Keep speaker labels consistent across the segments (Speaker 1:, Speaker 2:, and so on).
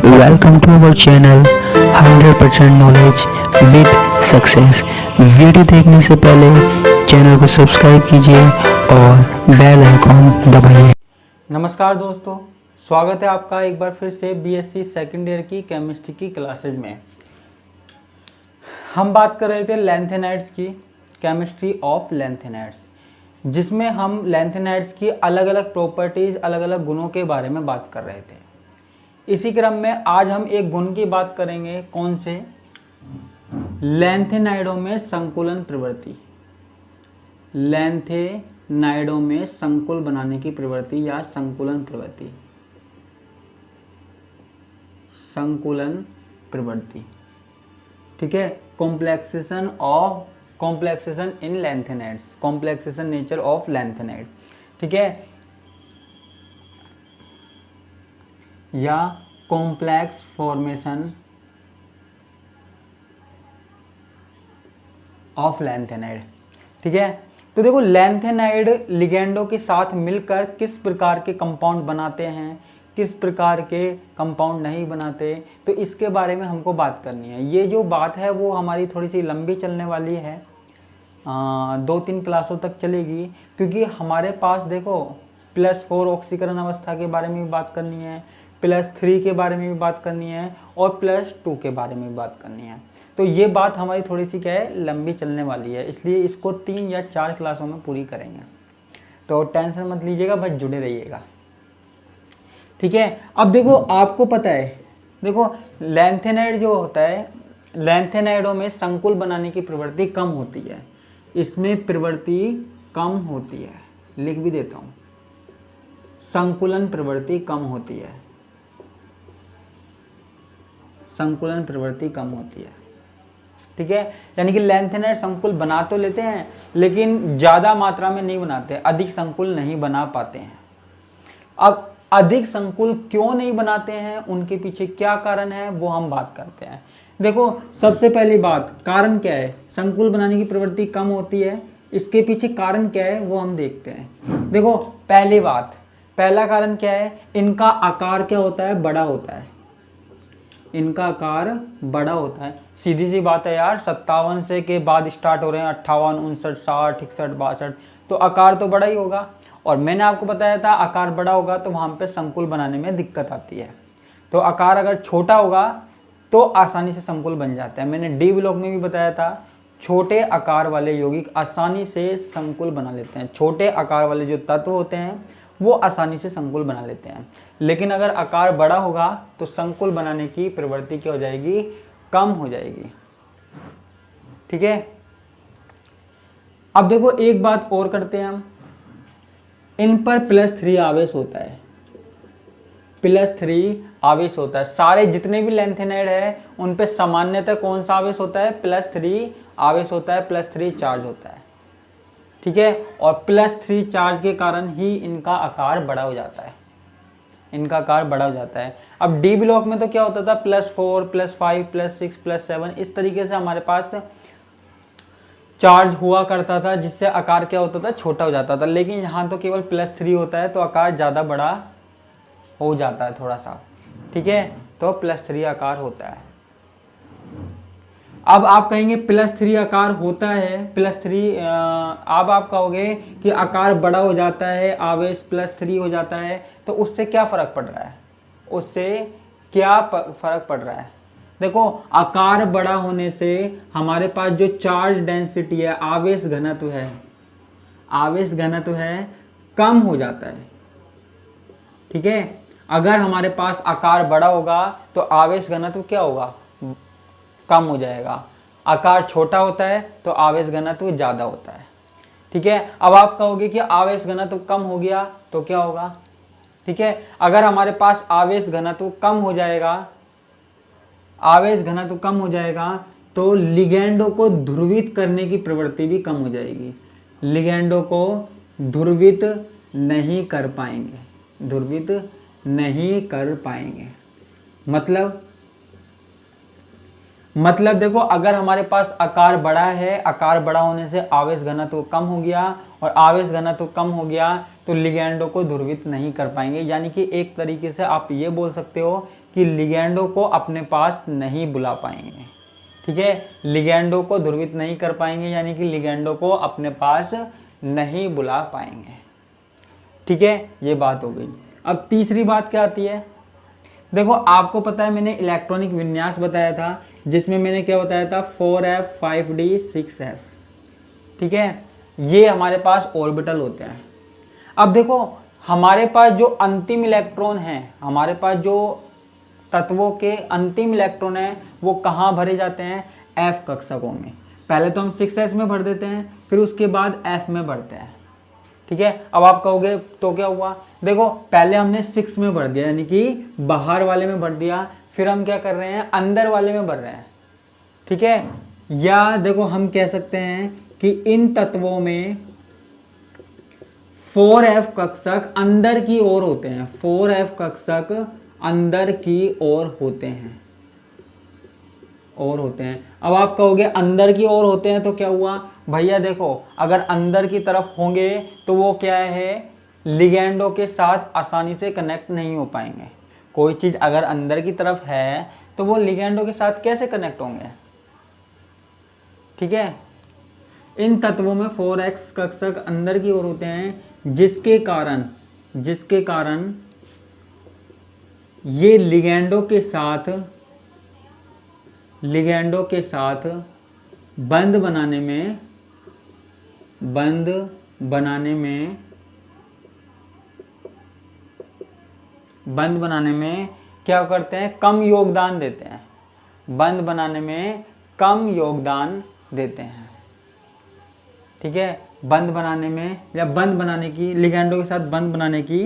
Speaker 1: Welcome to our channel 100% knowledge with success. Video देखने से पहले चैनल को सब्सक्राइब कीजिए और बेल आइकॉन दबाइए।
Speaker 2: नमस्कार दोस्तों, स्वागत है आपका एक बार फिर से बीएससी सेकेंड ईयर की केमिस्ट्री की क्लासेज में। हम बात कर रहे थे लैंथेनाइड्स की, केमिस्ट्री ऑफ लैंथेनाइड्स, जिसमें हम लैंथेनाइड्स की अलग अलग प्रॉपर्टीज़, अलग अलग गुणों के बारे में बात कर रहे थे। इसी क्रम में आज हम एक गुण की बात करेंगे, कौन से? लैंथेनाइडों में संकुलन प्रवृत्ति। लैंथेनाइडों में संकुल बनाने की प्रवृत्ति या संकुलन प्रवृत्ति, संकुलन प्रवृत्ति, ठीक है। Complexation in lanthanides, complexation nature of lanthanide, ठीक है, या कॉम्प्लेक्स फॉर्मेशन ऑफ लैंथेनाइड, ठीक है। तो देखो, लैंथेनाइड लिगेंडों के साथ मिलकर किस प्रकार के कंपाउंड बनाते हैं, किस प्रकार के कंपाउंड नहीं बनाते, तो इसके बारे में हमको बात करनी है। ये जो बात है वो हमारी थोड़ी सी लंबी चलने वाली है, 2-3 क्लासों तक चलेगी, क्योंकि हमारे पास देखो +4 ऑक्सीकरण अवस्था के बारे में भी बात करनी है, +3 के बारे में भी बात करनी है और +2 के बारे में भी बात करनी है। तो ये बात हमारी थोड़ी सी क्या है, लंबी चलने वाली है, इसलिए इसको 3 या 4 क्लासों में पूरी करेंगे। तो टेंशन मत लीजिएगा, बस जुड़े रहिएगा, ठीक है। अब देखो, आपको पता है, देखो लैंथेनाइड जो होता है, लैंथेनाइडों में संकुल बनाने की प्रवृत्ति कम होती है, इसमें प्रवृत्ति कम होती है, लिख भी देता हूँ, संकुलन प्रवृत्ति कम होती है, संकुलन प्रवृत्ति कम होती है, ठीक है। यानी कि लैंथेनाइड संकुल बना तो लेते हैं, लेकिन ज़्यादा मात्रा में नहीं बनाते, अधिक संकुल नहीं बना पाते हैं। अब अधिक संकुल क्यों नहीं बनाते हैं, उनके पीछे क्या कारण है, वो हम बात करते हैं। देखो, सबसे पहली बात, कारण क्या है? संकुल बनाने की प्रवृत्ति कम होती है, इसके पीछे कारण क्या है वो हम देखते हैं। देखो, पहली बात, पहला कारण क्या है? इनका आकार क्या होता है? बड़ा होता है, इनका आकार बड़ा होता है। सीधी सी बात है यार, 57 से के बाद स्टार्ट हो रहे हैं, 58, 59, 60, 61, 62, तो आकार तो बड़ा ही होगा। और मैंने आपको बताया था, आकार बड़ा होगा तो वहाँ पे संकुल बनाने में दिक्कत आती है। तो आकार अगर छोटा होगा तो आसानी से संकुल बन जाता है। मैंने डी ब्लॉक में भी बताया था, छोटे आकार वाले यौगिक आसानी से संकुल बना लेते हैं, छोटे आकार वाले जो तत्व होते हैं वो आसानी से संकुल बना लेते हैं। लेकिन अगर आकार बड़ा होगा तो संकुल बनाने की प्रवृत्ति क्या हो जाएगी? कम हो जाएगी, ठीक है। अब देखो, एक बात और करते हैं हम, इन पर +3 आवेश होता है, +3 आवेश होता है। सारे जितने भी लैंथेनाइड है उन पे सामान्यतः कौन सा आवेश होता है? +3 आवेश होता है, +3 चार्ज होता है, ठीक है। और +3 चार्ज के कारण ही इनका आकार बड़ा हो जाता है, इनका आकार बड़ा हो जाता है। अब डी ब्लॉक में तो क्या होता था? +4, +5, +6, +7, इस तरीके से हमारे पास चार्ज हुआ करता था, जिससे आकार क्या होता था? छोटा हो जाता था। लेकिन यहाँ तो केवल +3 होता है, तो आकार ज़्यादा बड़ा हो जाता है थोड़ा सा, ठीक है। तो +3 आकार होता है। अब आप कहेंगे +3 आकार होता है, +3 अब आप कहोगे कि आकार बड़ा हो जाता है, आवेश +3 हो जाता है, तो उससे क्या फ़र्क पड़ रहा है? उससे क्या फ़र्क पड़ रहा है? देखो, आकार बड़ा होने से हमारे पास जो चार्ज डेंसिटी है, आवेश घनत्व है, आवेश घनत्व है, कम हो जाता है, ठीक है। अगर हमारे पास आकार बड़ा होगा तो आवेश घनत्व क्या होगा? कम हो जाएगा। आकार छोटा होता है तो आवेश घनत्व ज़्यादा होता है, ठीक है। अब आप कहोगे कि आवेश घनत्व कम हो गया तो क्या होगा, ठीक है। अगर हमारे पास आवेश घनत्व कम हो जाएगा, आवेश घनत्व कम हो जाएगा, तो लिगैंडों को ध्रुवित करने की प्रवृत्ति भी कम हो जाएगी, लिगैंडों को ध्रुवित नहीं कर पाएंगे, ध्रुवित नहीं कर पाएंगे। मतलब देखो, अगर हमारे पास आकार बड़ा है, आकार बड़ा होने से आवेश घनत्व कम हो गया, और आवेश घनत्व कम हो गया तो लिगैंडों को ध्रुवित नहीं कर पाएंगे। यानी कि एक तरीके से आप ये बोल सकते हो कि लिगैंडों को अपने पास नहीं बुला पाएंगे। ठीक है, लिगैंडों को ध्रुवित नहीं कर पाएंगे, यानी कि लिगैंडों को अपने पास नहीं बुला पाएंगे। ठीक है, ये बात हो गई। अब तीसरी बात क्या आती है, देखो आपको पता है मैंने इलेक्ट्रॉनिक विन्यास बताया था, जिसमें मैंने क्या बताया था 4f 5d 6s। ठीक है, ये हमारे पास ऑर्बिटल होते हैं। अब देखो हमारे पास जो अंतिम इलेक्ट्रॉन है, हमारे पास जो तत्वों के अंतिम इलेक्ट्रॉन है वो कहाँ भरे जाते हैं, f कक्षकों में। पहले तो हम 6s में भर देते हैं, फिर उसके बाद f में भरते हैं। ठीक है, अब आप कहोगे तो क्या हुआ, देखो पहले हमने 6 में भर दिया, यानी कि बाहर वाले में भर दिया, फिर हम क्या कर रहे हैं, अंदर वाले में भर रहे हैं। ठीक है, या देखो हम कह सकते हैं कि इन तत्वों में 4f कक्षक अंदर की ओर होते हैं, 4f कक्षक अंदर की ओर होते हैं, और होते हैं। अब आप कहोगे अंदर की ओर होते हैं तो क्या हुआ, भैया देखो अगर अंदर की तरफ होंगे तो वो क्या है, लिगैंडों के साथ आसानी से कनेक्ट नहीं हो पाएंगे। कोई चीज़ अगर अंदर की तरफ है तो वो लिगैंडों के साथ कैसे कनेक्ट होंगे। ठीक है, इन तत्वों में 4x कक्षक अंदर की ओर होते हैं, जिसके कारण ये लिगैंडों के साथ बंध बनाने में क्या करते हैं, कम योगदान देते हैं, बंध बनाने में कम योगदान देते हैं। ठीक है, बंध बनाने में या बंध बनाने की, लिगैंडों के साथ बंध बनाने की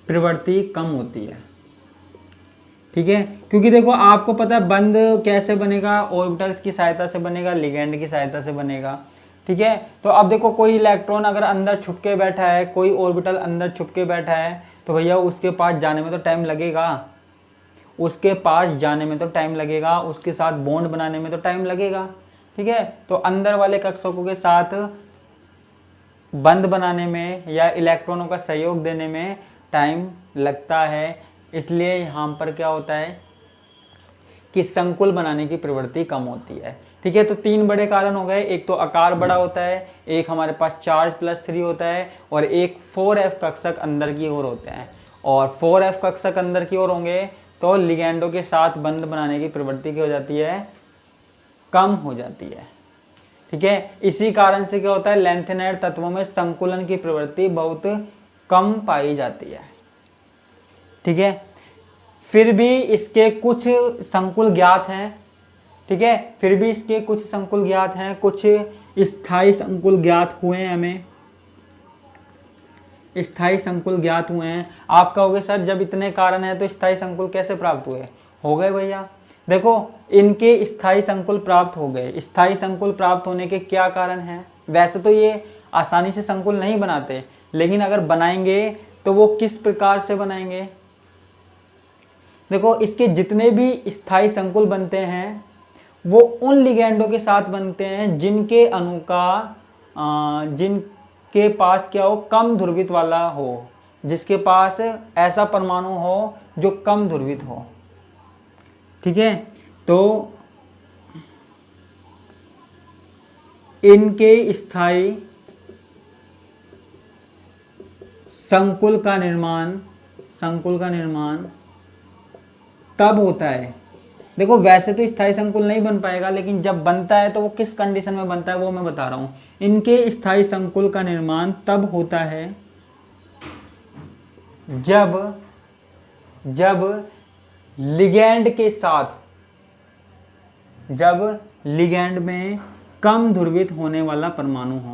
Speaker 2: प्रवृत्ति कम होती है। ठीक है, क्योंकि देखो आपको पता है बंध कैसे बनेगा, ऑर्बिटल्स की सहायता से बनेगा, लिगैंड की सहायता से बनेगा। ठीक है, तो अब देखो कोई इलेक्ट्रॉन अगर अंदर छुप के बैठा है, कोई ऑर्बिटल अंदर छुप के बैठा है, तो भैया उसके पास जाने में तो टाइम लगेगा, उसके साथ बॉन्ड बनाने में तो टाइम लगेगा। ठीक है, तो अंदर वाले कक्षकों के साथ बंध बनाने में या इलेक्ट्रॉनों का सहयोग देने में टाइम लगता है, इसलिए यहाँ पर क्या होता है कि संकुल बनाने की प्रवृत्ति कम होती है। ठीक है, तो 3 बड़े कारण हो गए, एक तो आकार बड़ा होता है, एक हमारे पास चार्ज +3 होता है, और एक 4f कक्षक अंदर की ओर होते हैं। और 4f कक्षक अंदर की ओर होंगे तो लिगैंडों के साथ बंध बनाने की प्रवृत्ति क्या हो जाती है, कम हो जाती है। ठीक है, इसी कारण से क्या होता है, लैंथेनाइड तत्वों में संकुलन की प्रवृत्ति बहुत कम पाई जाती है। ठीक है, फिर भी इसके कुछ संकुल ज्ञात हैं। ठीक है, कुछ स्थायी संकुल ज्ञात हुए हैं, हमें स्थायी संकुल ज्ञात हुए हैं। आप कहोगे सर जब इतने कारण हैं तो स्थायी संकुल कैसे प्राप्त हुए, हो गए भैया। देखो इनके स्थायी संकुल प्राप्त हो गए। स्थायी संकुल प्राप्त होने के क्या कारण हैं, वैसे तो ये आसानी से संकुल नहीं बनाते, लेकिन अगर बनाएंगे तो वो किस प्रकार से बनाएंगे। देखो इसके जितने भी स्थायी संकुल बनते हैं वो उन लिगैंडों के साथ बनते हैं जिनके अणु का जिनके पास क्या हो, कम ध्रुवित वाला हो, जिसके पास ऐसा परमाणु हो जो कम ध्रुवित हो। ठीक है, तो इनके स्थायी संकुल का निर्माण तब होता है। देखो वैसे तो स्थायी संकुल नहीं बन पाएगा, लेकिन जब बनता है तो वो किस कंडीशन में बनता है वो मैं बता रहा हूं। इनके स्थायी संकुल का निर्माण तब होता है जब लिगैंड में कम ध्रुवित होने वाला परमाणु हो,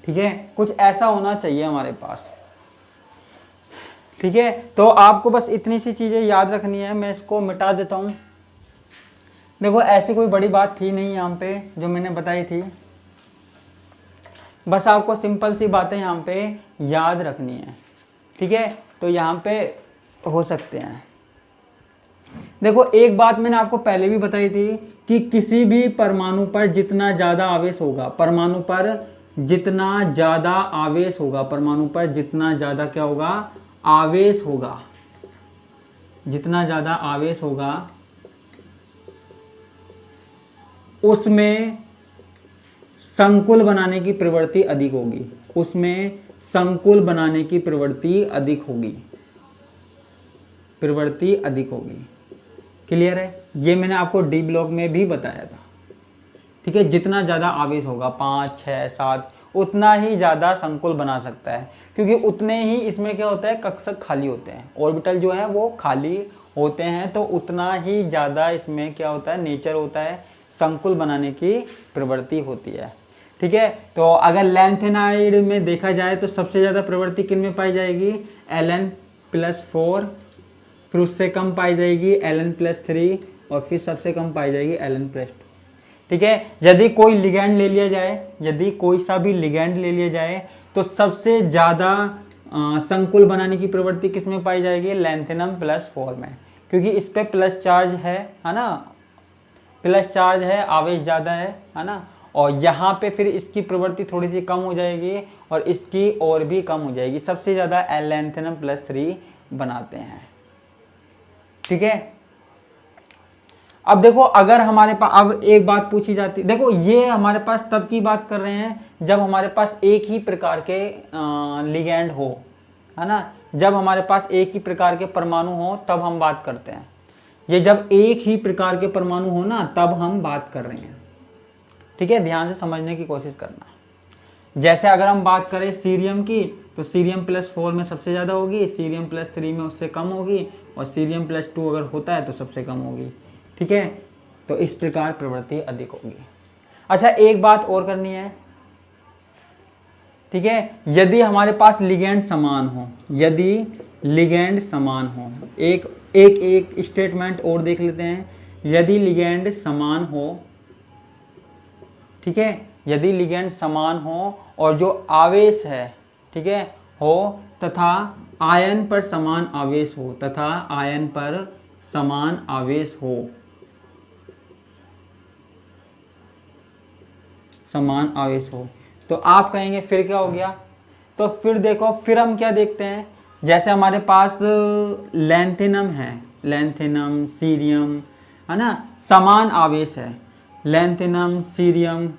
Speaker 2: ठीक है, कुछ ऐसा होना चाहिए हमारे पास। ठीक है, तो आपको बस इतनी सी चीजें याद रखनी है, मैं इसको मिटा देता हूं। देखो ऐसी कोई बड़ी बात थी नहीं यहाँ पे जो मैंने बताई थी, बस आपको सिंपल सी बातें यहाँ पे याद रखनी है। ठीक है, तो यहाँ पे हो सकते हैं देखो एक बात मैंने आपको पहले भी बताई थी कि किसी भी परमाणु पर जितना ज़्यादा आवेश होगा, परमाणु पर जितना ज़्यादा आवेश होगा, परमाणु पर जितना ज़्यादा क्या होगा, आवेश होगा, जितना ज़्यादा आवेश होगा उसमें संकुल बनाने की प्रवृत्ति अधिक होगी, उसमें संकुल बनाने की प्रवृत्ति अधिक होगी, प्रवृत्ति अधिक होगी। क्लियर है? ये मैंने आपको डी ब्लॉक में भी बताया था। ठीक है, जितना ज़्यादा आवेश होगा 5, 6, 7 उतना ही ज़्यादा संकुल बना सकता है, क्योंकि उतने ही इसमें क्या होता है, कक्षक खाली होते हैं, ऑर्बिटल जो है वो खाली होते हैं, तो उतना ही ज़्यादा इसमें क्या होता है, नेचर होता है, संकुल बनाने की प्रवृत्ति होती है। ठीक है, तो अगर लैंथेनाइड में देखा जाए तो सबसे ज़्यादा प्रवृत्ति किन में पाई जाएगी, Ln+4, फिर उससे कम पाई जाएगी Ln+3 और फिर सबसे कम पाई जाएगी Ln+2। ठीक है, यदि कोई लिगैंड ले लिया जाए, यदि कोई सा भी लिगैंड ले लिया जाए तो सबसे ज़्यादा संकुल बनाने की प्रवृत्ति किस में पाई जाएगी, लैंथेनम+4 में, क्योंकि इस पे प्लस चार्ज है ना, प्लस चार्ज है, आवेश ज़्यादा है ना, और यहाँ पे फिर इसकी प्रवृत्ति थोड़ी सी कम हो जाएगी और इसकी और भी कम हो जाएगी। सबसे ज़्यादा Ln+3 बनाते हैं। ठीक है, अब देखो अगर हमारे पास, अब एक बात पूछी जाती, देखो ये हमारे पास तब की बात कर रहे हैं जब हमारे पास एक ही प्रकार के लिगैंड हो, है ना, जब हमारे पास एक ही प्रकार के परमाणु हो तब हम बात करते हैं। ये जब एक ही प्रकार के परमाणु हो ना तब हम बात कर रहे हैं। ठीक है, ध्यान से समझने की कोशिश करना। जैसे अगर हम बात करें सीरियम की तो Cr+4 में सबसे ज़्यादा होगी, Cr+3 में उससे कम होगी और Cr+2 अगर होता है तो सबसे कम होगी। ठीक है, तो इस प्रकार प्रवृत्ति अधिक होगी। अच्छा, एक बात और करनी है। ठीक है, यदि हमारे पास लिगैंड समान हो, यदि लिगैंड समान हो, एक स्टेटमेंट और देख लेते हैं। यदि लिगैंड समान हो, ठीक है, यदि लिगैंड समान हो और जो आवेश है, ठीक है, हो तथा आयन पर समान आवेश हो, तथा आयन पर समान आवेश हो, समान आवेश हो, तो आप कहेंगे फिर क्या हो गया। तो फिर देखो, फिर हम क्या देखते हैं, जैसे हमारे पास लैंथेनम है, लैंथेनम सीरियम, है ना, समान आवेश है, lanthanum cerium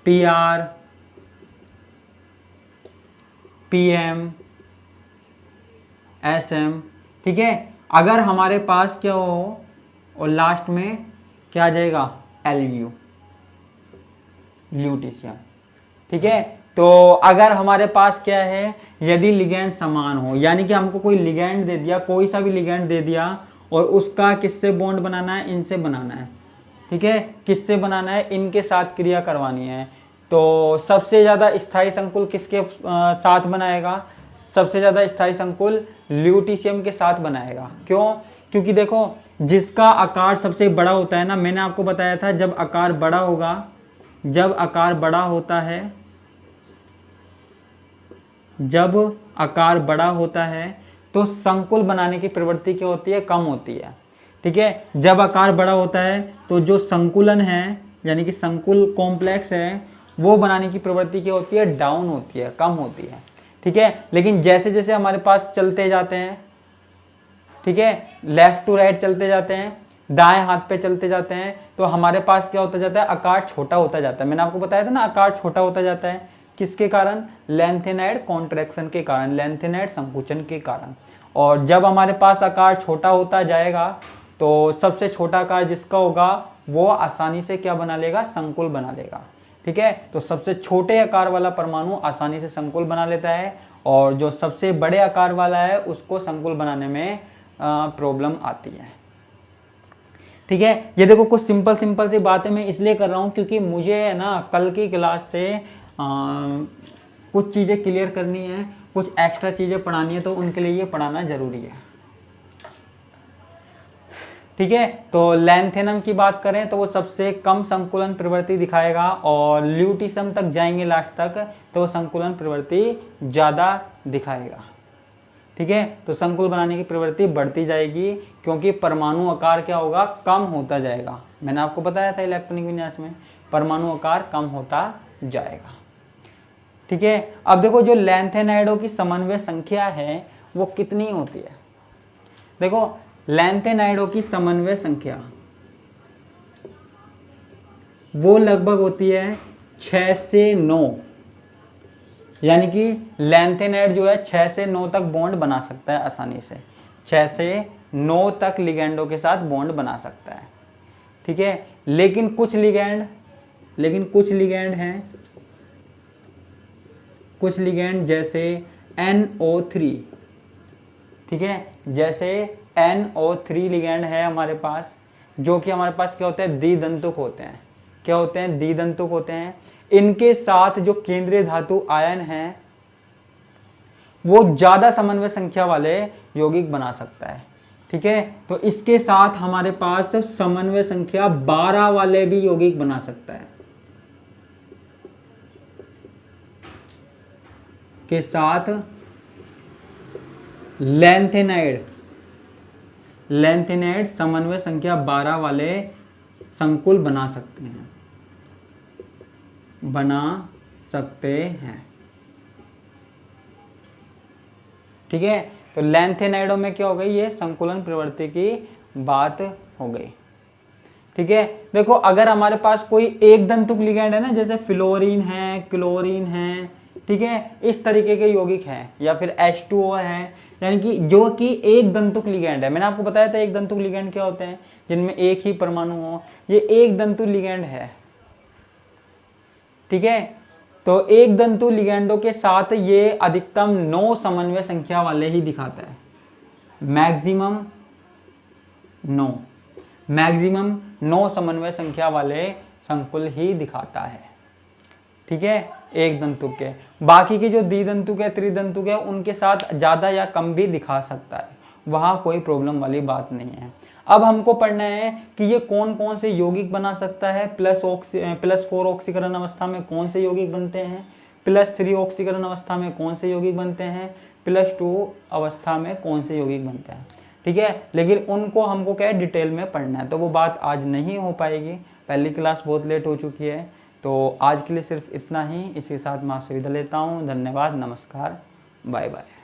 Speaker 2: Pr Pm Sm। ठीक है, अगर हमारे पास क्या हो और लास्ट में क्या आ जाएगा, Lu, ल्यूटीशियम। ठीक है, तो अगर हमारे पास क्या है, यदि लिगैंड समान हो, यानी कि हमको कोई लिगैंड दे दिया, कोई सा भी लिगैंड दे दिया और उसका किससे बॉन्ड बनाना है, इनसे बनाना है। ठीक है, किससे बनाना है, इनके साथ क्रिया करवानी है, तो सबसे ज़्यादा स्थायी संकुल किसके साथ बनाएगा, सबसे ज़्यादा स्थायी संकुल ल्यूटीशियम के साथ बनाएगा। क्यों? क्योंकि देखो जिसका आकार सबसे बड़ा होता है ना, मैंने आपको बताया था जब आकार बड़ा होगा, जब आकार बड़ा होता है, जब आकार बड़ा होता है तो संकुल बनाने की प्रवृत्ति क्या होती है, कम होती है। ठीक है, जब आकार बड़ा होता है तो जो संकुलन है, यानी कि संकुल कॉम्प्लेक्स है, वो बनाने की प्रवृत्ति क्या होती है, डाउन होती है, कम होती है। ठीक है, लेकिन जैसे जैसे हमारे पास चलते जाते हैं, ठीक है, लेफ्ट टू राइट चलते जाते हैं, दाएं हाथ पे चलते जाते हैं, तो हमारे पास क्या होता जाता है, आकार छोटा होता जाता है। मैंने आपको बताया था ना, आकार छोटा होता जाता है, किसके कारण, लैंथेनाइड कॉन्ट्रैक्शन के कारण, लैंथेनाइड संकुचन के कारण। और जब हमारे पास आकार छोटा होता जाएगा तो सबसे छोटा आकार जिसका होगा वो आसानी से क्या बना लेगा, संकुल बना लेगा। ठीक है, तो सबसे छोटे आकार वाला परमाणु आसानी से संकुल बना लेता है और जो सबसे बड़े आकार वाला है उसको संकुल बनाने में प्रॉब्लम आती है। ठीक है, ये देखो कुछ सिंपल सी बातें मैं इसलिए कर रहा हूँ क्योंकि मुझे है ना कल की क्लास से कुछ चीज़ें क्लियर करनी है, कुछ एक्स्ट्रा चीज़ें पढ़ानी है, तो उनके लिए ये पढ़ाना जरूरी है। ठीक है, तो लैंथेनम की बात करें तो वो सबसे कम संकुलन प्रवृत्ति दिखाएगा और ल्यूटीशियम तक जाएंगे लास्ट तक तो वो संकुलन प्रवृत्ति ज़्यादा दिखाएगा। ठीक है, तो संकुल बनाने की प्रवृत्ति बढ़ती जाएगी क्योंकि परमाणु आकार क्या होगा, कम होता जाएगा। मैंने आपको बताया था इलेक्ट्रॉनिक विन्यास में परमाणु आकार कम होता जाएगा। ठीक है, अब देखो जो लैंथेनाइडों की समन्वय संख्या है वो कितनी होती है। देखो लैंथेनाइडों की समन्वय संख्या वो लगभग होती है 6 से 9, यानी कि लैंथेनाइड जो है 6 से 9 तक बॉन्ड बना सकता है आसानी से, 6 से 9 तक लिगेंडों के साथ बॉन्ड बना सकता है। ठीक है, लेकिन कुछ लिगेंड जैसे NO3, ठीक है, जैसे NO3 लिगेंड है हमारे पास, जो कि हमारे पास क्या होते हैं, द्विदंतुक होते हैं। क्या होते हैं, द्विदंतुक होते हैं। इनके साथ जो केंद्रीय धातु आयन है वो ज्यादा समन्वय संख्या वाले यौगिक बना सकता है। ठीक है, तो इसके साथ हमारे पास समन्वय संख्या 12 वाले भी यौगिक बना सकता है। के साथ लैंथेनाइड समन्वय संख्या 12 वाले संकुल बना सकते हैं। ठीक है, तो लैंथेनाइडों में क्या हो गई, ये संकुलन प्रवृत्ति की बात हो गई। ठीक है, देखो अगर हमारे पास कोई एक दंतुक लिगेंड है ना, जैसे फ्लोरीन है, क्लोरीन है, ठीक है, इस तरीके के यौगिक हैं, या फिर H2O है, यानी कि जो कि एक दंतुक लिगेंड है। मैंने आपको बताया था एक दंतुक लिगेंड क्या होते हैं, जिनमें एक ही परमाणु हो, ये एक दंतु लिगेंड है। ठीक है, तो एक दंतु लिगेंडों के साथ ये अधिकतम 9 समन्वय संख्या वाले ही दिखाता है, मैक्सिमम 9 समन्वय संख्या वाले संकुल ही दिखाता है। ठीक है, एक दंतुक के, बाकी के जो द्विदंतुक है, त्रिदंतुक है, उनके साथ ज्यादा या कम भी दिखा सकता है, वहां कोई प्रॉब्लम वाली बात नहीं है। अब हमको पढ़ना है कि ये कौन कौन से यौगिक बना सकता है, +4 ऑक्सीकरण अवस्था में कौन से यौगिक बनते हैं, +3 ऑक्सीकरण अवस्था में कौन से यौगिक बनते हैं, +2 अवस्था में कौन से यौगिक बनते हैं। ठीक है, लेकिन उनको हमको क्या है, डिटेल में पढ़ना है, तो वो बात आज नहीं हो पाएगी, पहली क्लास बहुत लेट हो चुकी है। तो आज के लिए सिर्फ इतना ही, इसके साथ मैं आपसे विदा लेता हूँ। धन्यवाद, नमस्कार, बाय बाय।